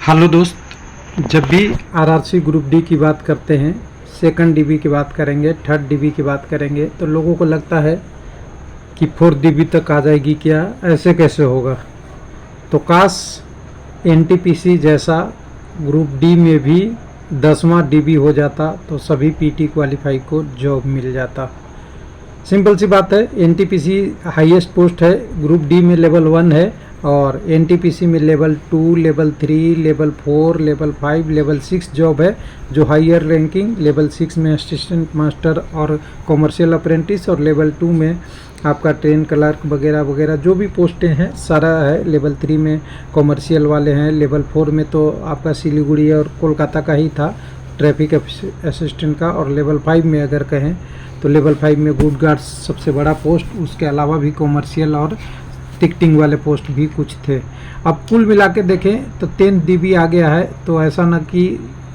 Hello दोस्त, जब भी आरआरसी ग्रुप डी की बात करते हैं, सेकंड डीबी की बात करेंगे, थर्ड डीबी की बात करेंगे, तो लोगों को लगता है कि फोर्थ डीबी तक आ जाएगी क्या, ऐसे कैसे होगा। तो काश एनटीपीसी जैसा ग्रुप डी में भी 10वां डीबी हो जाता तो सभी पीटी क्वालिफाई को जॉब मिल जाता। सिंपल सी बात है, एनटीपीसी हाईएस्ट पोस्ट है, ग्रुप डी में लेवल 1 है और एनटीपीसी में level 2, level 3, level 4, level 5, level 6 job है। जो हायर रैंकिंग लेवल 6 में असिस्टेंट मास्टर और कॉमर्शियल अप्रेंटिस, और लेवल 2 में आपका ट्रेन क्लर्क वगैरह वगैरह जो भी पोस्टें हैं सारा है। लेवल 3 में कॉमर्शियल वाले हैं, लेवल 4 में तो आपका सिलीगुड़ी और कोलकाता का ही था ट्रैफिक असिस्टेंट का, और लेवल 5 में अगर कहें तो लेवल 5 में गुड गार्ड्स सबसे बड़ा पोस्ट, उसके अलावा भी कॉमर्शियल और टिकटिंग वाले पोस्ट भी कुछ थे। अब कुल मिला के देखें तो 10 डीबी आ गया है, तो ऐसा ना कि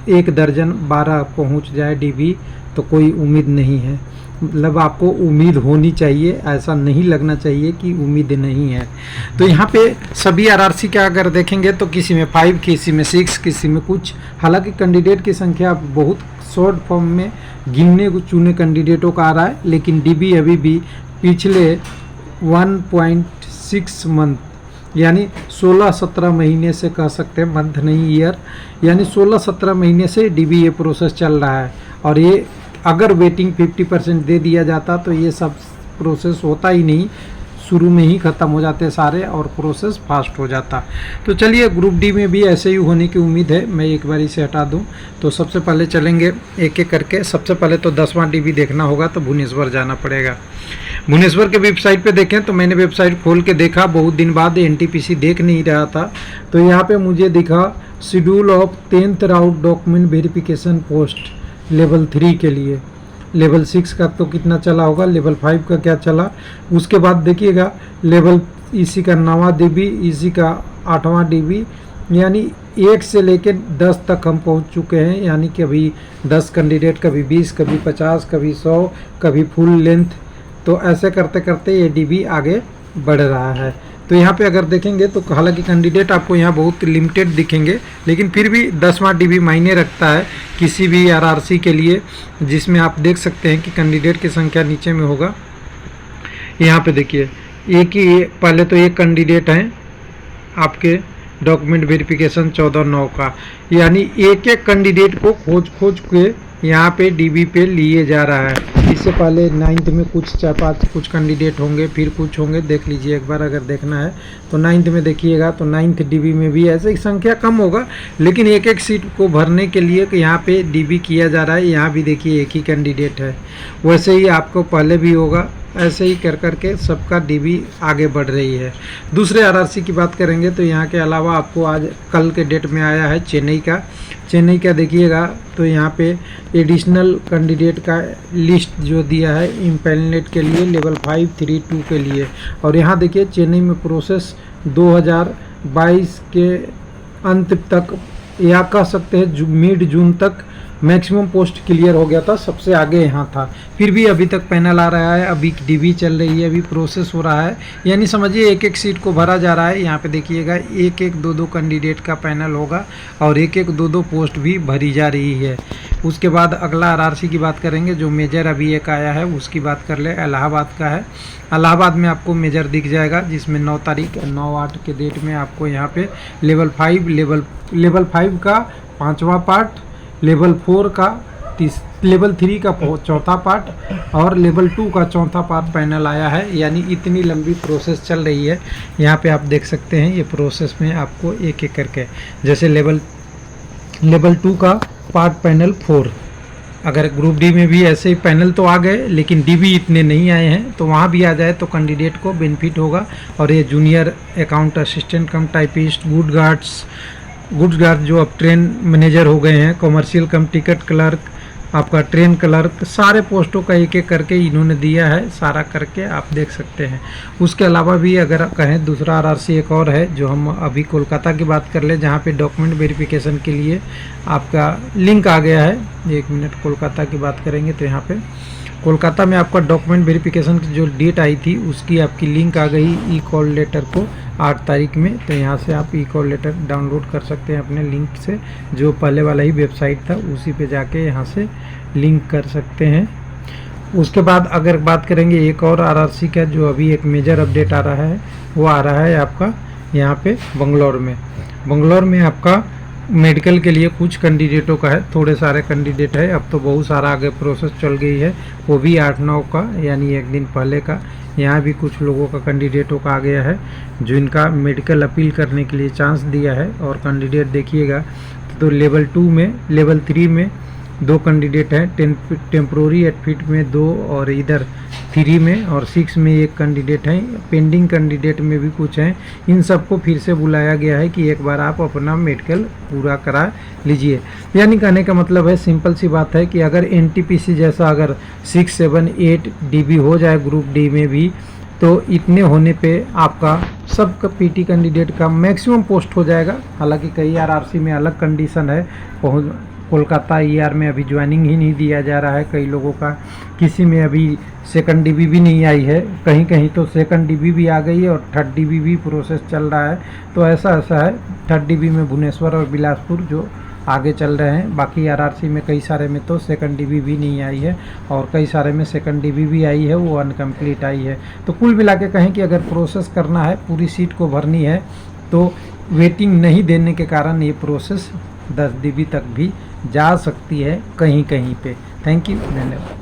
1 दर्जन 12 पहुंच जाए डीबी, तो कोई उम्मीद नहीं है। मतलब आपको उम्मीद होनी चाहिए, ऐसा नहीं लगना चाहिए कि उम्मीद नहीं है। तो यहाँ पे सभी आरआरसी का अगर देखेंगे तो किसी में 5, किसी में 6, किसी में कुछ। हालांकि कैंडिडेट की संख्या बहुत शॉर्ट फॉर्म में गिनने चुने कैंडिडेटों का आ रहा है, लेकिन डीबी अभी भी पिछले 1.6 मंथ यानी 16-17 महीने से कह सकते हैं, मंथ नहीं ईयर, यानी 16-17 महीने से डीबी ये प्रोसेस चल रहा है। और ये अगर वेटिंग 50% दे दिया जाता तो ये सब प्रोसेस होता ही नहीं, शुरू में ही ख़त्म हो जाते सारे और प्रोसेस फास्ट हो जाता। तो चलिए, ग्रुप डी में भी ऐसे ही होने की उम्मीद है। मैं एक बार इसे हटा दूं तो सबसे पहले चलेंगे एक एक करके। सबसे पहले तो 10वां डीबी देखना होगा तो भुवनेश्वर जाना पड़ेगा। भुवनेश्वर के वेबसाइट पे देखें तो मैंने वेबसाइट खोल के देखा, बहुत दिन बाद एनटीपीसी देख नहीं रहा था, तो यहाँ पे मुझे दिखा schedule of 10th round document verification post level 3 के लिए। लेवल 6 का तो कितना चला होगा, लेवल 5 का क्या चला। उसके बाद देखिएगा लेवल इसी का 9वां डीबी, इसी का 8वां डीबी, यानी 1 से लेकर 10 तक हम पहुंच चुके हैं। यानी कि अभी 10 कैंडिडेट, कभी 20, कभी 50, कभी 100, कभी फुल लेंथ। तो ऐसे करते करते ये डीबी आगे बढ़ रहा है। तो यहाँ पे अगर देखेंगे तो हालांकि कैंडिडेट आपको यहाँ बहुत लिमिटेड दिखेंगे, लेकिन फिर भी 10वां डीबी मायने रखता है किसी भी आरआरसी के लिए, जिसमें आप देख सकते हैं कि कैंडिडेट की संख्या नीचे में होगा। यहाँ पे देखिए, एक ही पहले तो एक कैंडिडेट हैं आपके डॉक्यूमेंट वेरिफिकेशन 14/9 का, यानी एक एक कैंडिडेट को खोज के यहाँ पे डीबी पे लिए जा रहा है। इससे पहले 9th में कुछ 4-5 कुछ कैंडिडेट होंगे, फिर कुछ होंगे, देख लीजिए एक बार अगर देखना है तो 9th में देखिएगा तो 9th डीबी में भी ऐसे ही संख्या कम होगा, लेकिन एक एक सीट को भरने के लिए यहाँ पे डीबी किया जा रहा है। यहाँ भी देखिए एक ही कैंडिडेट है, वैसे ही आपको पहले भी होगा, ऐसे ही कर करके सबका डीबी आगे बढ़ रही है। दूसरे आरआरसी की बात करेंगे तो यहाँ के अलावा आपको आज कल के डेट में आया है चेन्नई का देखिएगा तो यहाँ पे एडिशनल कैंडिडेट का लिस्ट जो दिया है इम्पेलनेट के लिए लेवल 532 के लिए। और यहाँ देखिए चेन्नई में प्रोसेस 2022 के अंत तक, या कह सकते हैं मिड जून तक मैक्सिमम पोस्ट क्लियर हो गया था, सबसे आगे यहाँ था। फिर भी अभी तक पैनल आ रहा है, अभी डीबी चल रही है, अभी प्रोसेस हो रहा है, यानी समझिए एक एक सीट को भरा जा रहा है। यहाँ पे देखिएगा एक एक 2-2 कैंडिडेट का पैनल होगा और एक एक 2-2 पोस्ट भी भरी जा रही है। उसके बाद अगला आरआरसी की बात करेंगे, जो मेजर अभी एक आया है उसकी बात कर ले, इलाहाबाद का है। इलाहाबाद में आपको मेजर दिख जाएगा, जिसमें 9 तारीख 9/8 के डेट में आपको यहाँ पे लेवल 5 का 5वां पार्ट, लेवल 4 का लेवल 3 का 4था पार्ट और लेवल 2 का 4था पार्ट पैनल आया है। यानी इतनी लंबी प्रोसेस चल रही है। यहाँ पे आप देख सकते हैं ये प्रोसेस में आपको एक एक करके, जैसे लेवल 2 का पार्ट पैनल 4, अगर ग्रुप डी में भी ऐसे ही पैनल तो आ गए, लेकिन डीबी इतने नहीं आए हैं, तो वहाँ भी आ जाए तो कैंडिडेट को बेनिफिट होगा। और ये जूनियर अकाउंट असिस्टेंट कम टाइपिस्ट, गुड गार्ड जो अब ट्रेन मैनेजर हो गए हैं, कॉमर्शियल कम टिकट क्लर्क, आपका ट्रेन क्लर्क, सारे पोस्टों का एक एक करके इन्होंने दिया है, सारा करके आप देख सकते हैं। उसके अलावा भी अगर कहें दूसरा आरआरसी एक और है, जो हम अभी कोलकाता की बात कर ले, जहाँ पे डॉक्यूमेंट वेरिफिकेशन के लिए आपका लिंक आ गया है। 1 मिनट, कोलकाता की बात करेंगे तो यहाँ पे कोलकाता में आपका डॉक्यूमेंट वेरिफिकेशन की जो डेट आई थी उसकी आपकी लिंक आ गई ई कॉल लेटर को 8 तारीख में। तो यहाँ से आप ई कॉल लेटर डाउनलोड कर सकते हैं अपने लिंक से, जो पहले वाला ही वेबसाइट था उसी पे जाके यहाँ से लिंक कर सकते हैं। उसके बाद अगर बात करेंगे एक और आरआरसी का जो अभी एक मेजर अपडेट आ रहा है, वो आ रहा है आपका यहाँ पे बंगलौर में आपका मेडिकल के लिए कुछ कैंडिडेटों का है, थोड़े सारे कैंडिडेट है, अब तो बहुत सारा आगे प्रोसेस चल गई है, वो भी 8-9 का यानी एक दिन पहले का। यहाँ भी कुछ लोगों का कैंडिडेटों का आ गया है जो इनका मेडिकल अपील करने के लिए चांस दिया है। और कैंडिडेट देखिएगा तो लेवल 2 में, लेवल 3 में 2 कैंडिडेट हैं, टेम्प्रोरी एडफिट में 2 और इधर 3 में और 6 में 1 कैंडिडेट हैं। पेंडिंग कैंडिडेट में भी कुछ हैं। इन सबको फिर से बुलाया गया है कि एक बार आप अपना मेडिकल पूरा करा लीजिए। यानी कहने का मतलब है, सिंपल सी बात है कि अगर एनटीपीसी जैसा अगर 6, 7, 8 डीबी हो जाए ग्रुप डी में भी, तो इतने होने पे आपका सबका पीटी कैंडिडेट का मैक्सिमम पोस्ट हो जाएगा। हालांकि कई आरआरसी में अलग कंडीशन है, कोलकाता ईआर में अभी ज्वाइनिंग ही नहीं दिया जा रहा है कई लोगों का, किसी में अभी सेकंड डीबी भी नहीं आई है, कहीं कहीं तो सेकंड डीबी भी आ गई है और थर्ड डीबी भी प्रोसेस चल रहा है। तो ऐसा है, थर्ड डीबी में भुवनेश्वर और बिलासपुर जो आगे चल रहे हैं, बाकी आरआरसी में कई सारे में तो सेकंड डीबी भी नहीं आई है और कई सारे में सेकंड डीबी भी आई है, वो अनकम्प्लीट आई है। तो कुल मिला के कहें कि अगर प्रोसेस करना है, पूरी सीट को भरनी है, तो वेटिंग नहीं देने के कारण ये प्रोसेस 10 डीबी तक भी जा सकती है कहीं कहीं पे। थैंक यू, धन्यवाद।